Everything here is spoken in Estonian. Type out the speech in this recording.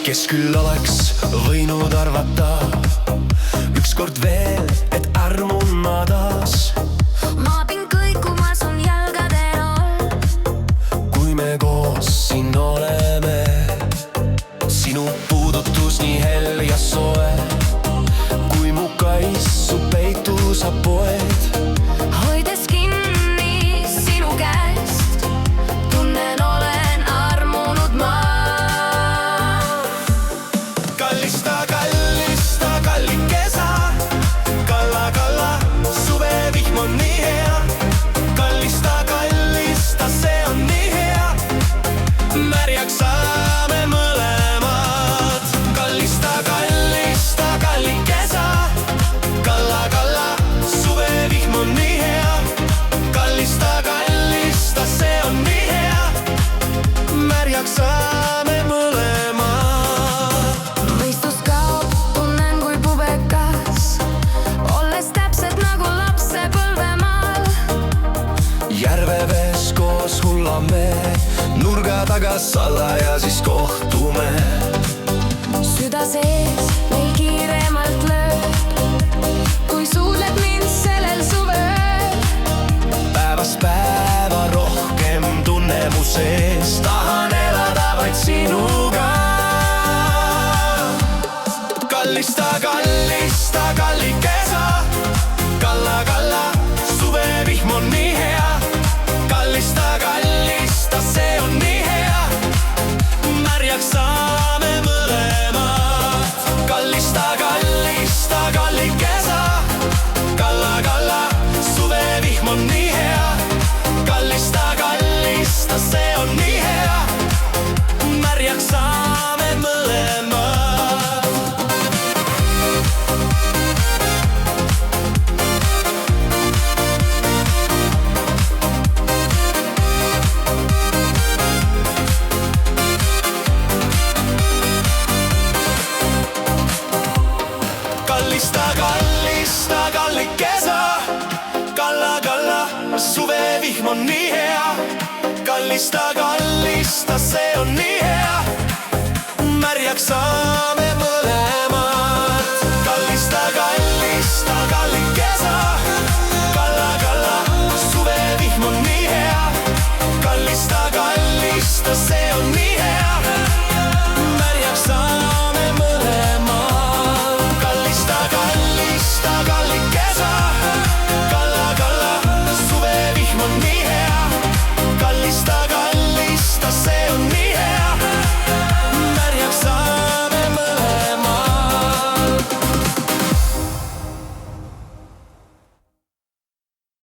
kes küll oleks võinud arvata ükskord veel, et armun ma taas. Ma pin kõikumas on jalgadel all. Kui me koos siin oleme, sinu puudutus nii hell ja soe, kui mu kaisu peitu sa poed. Hoides kinni sinu käest, tunnen olen armunud ma. Kallista, kallista, kallikesa, kalla, kalla, suvevihm on nii hea. Kallista, kallista, see on nii hea, märjaks saame mõlemad. Kallista, kallista, kallikesa, kalla, kalla, suvevihm on nii hea. Kallista, kallista, see on nii hea, märjaks saame mõlemad. Mõistus kaob, tunnen kui pubekas, olles täpselt nagu lapsepõlvemaal. Järvevees koos hullame, nurga taga salla ja siis kohtume. Süda sees nii kiiremalt lööb, kui suudled mind sellel suvel. Päevast päeva rohkem tunne mu sees, tahan elada vaid sinuga. Kallista, kallista, kallikesa, kalla, kalla, suvevihm on nii hea. Kallista, kallista, see on nii hea, märjaks saame mõlemad. Kallista, kallista, kallikesa, kalla, kalla, suvevihm on nii hea. Kallista, kallista, see on nii hea, märjaks saame mõlemad. Kallista, kallista, kallikesa, kalla, kalla, suvevihm on nii hea. Kallista, kallista, see on nii hea, märjaks saame.